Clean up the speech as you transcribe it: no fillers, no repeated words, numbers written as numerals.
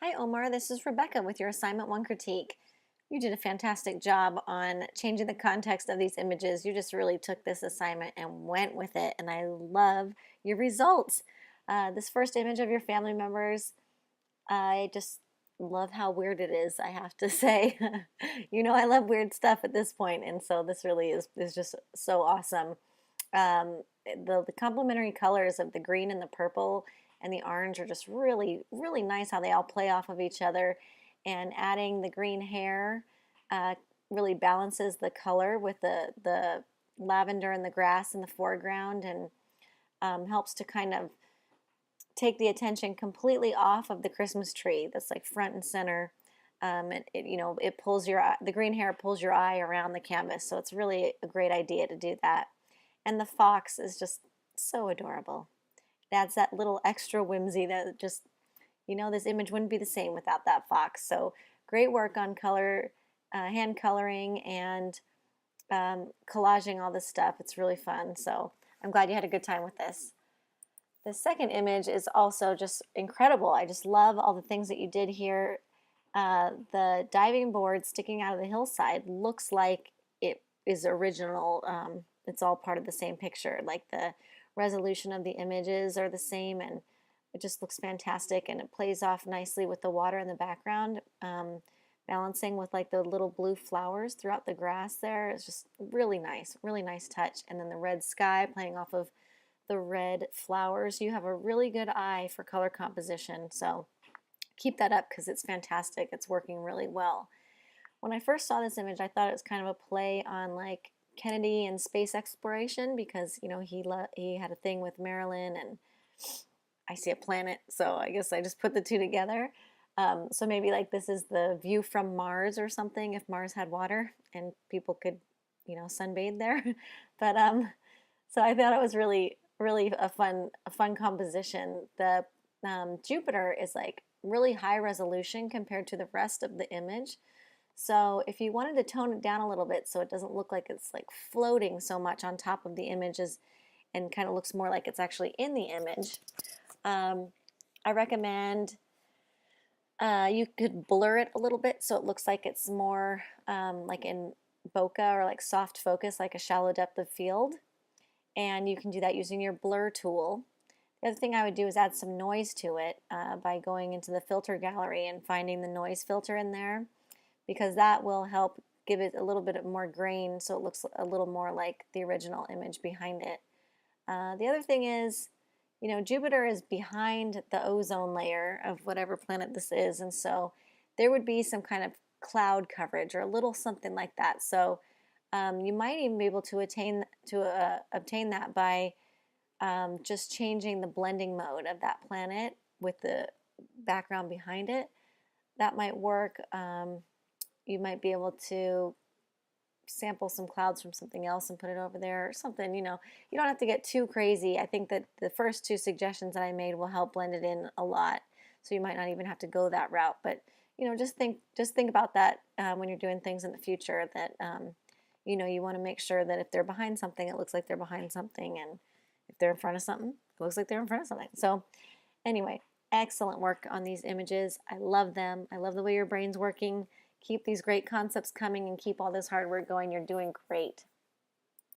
Hi, Omar. This is Rebecca with your Assignment 1 critique. You did a fantastic job on changing the context of these images. You just really took this assignment and went with it, and I love your results. This first image of your family members, I just love how weird it is, I have to say. I love weird stuff at this point, and so this really is just so awesome. The complementary colors of the green and the purple and the orange are just really, really nice how they all play off of each other. And adding the green hair uh, really balances the color with the lavender and the grass in the foreground and helps to kind of take the attention completely off of the Christmas tree that's like front and center. It pulls the green hair pulls your eye around the canvas, so it's really a great idea to do that. And the fox is just so adorable. It adds that little extra whimsy that just, this image wouldn't be the same without that fox. So great work on hand coloring and collaging all this stuff. It's really fun. So I'm glad you had a good time with this. The second image is also just incredible. I just love all the things that you did here. The diving board sticking out of the hillside looks like it is original. It's all part of the same picture. Like the resolution of the images are the same, and it just looks fantastic, and it plays off nicely with the water in the background, balancing with like the little blue flowers throughout the grass there. It's just really nice touch. And then the red sky playing off of the red flowers. You have a really good eye for color composition, so keep that up because it's fantastic. It's working really well. When I first saw this image, I thought it was kind of a play on like Kennedy and space exploration because he had a thing with Marilyn, and I see a planet, so I guess I just put the two together. So maybe like this is the view from Mars or something if Mars had water and people could sunbathe there. But so I thought it was really a fun composition. The Jupiter is like really high resolution compared to the rest of the image. So if you wanted to tone it down a little bit so it doesn't look like it's like floating so much on top of the images and kind of looks more like it's actually in the image, I recommend you could blur it a little bit so it looks like it's more like in bokeh or like soft focus, like a shallow depth of field. And you can do that using your blur tool. The other thing I would do is add some noise to it by going into the filter gallery and finding the noise filter in there, because that will help give it a little bit more grain so it looks a little more like the original image behind it. The other thing is, Jupiter is behind the ozone layer of whatever planet this is, and so there would be some kind of cloud coverage or a little something like that. So you might even be able to obtain that by just changing the blending mode of that planet with the background behind it. That might work. You might be able to sample some clouds from something else and put it over there or something. You don't have to get too crazy. I think that the first two suggestions that I made will help blend it in a lot, so you might not even have to go that route. But just think about that when you're doing things in the future, that you want to make sure that if they're behind something, it looks like they're behind something, and if they're in front of something, it looks like they're in front of something. So anyway, excellent work on these images. I love them. I love the way your brain's working. Keep these great concepts coming and keep all this hard work going. You're doing great.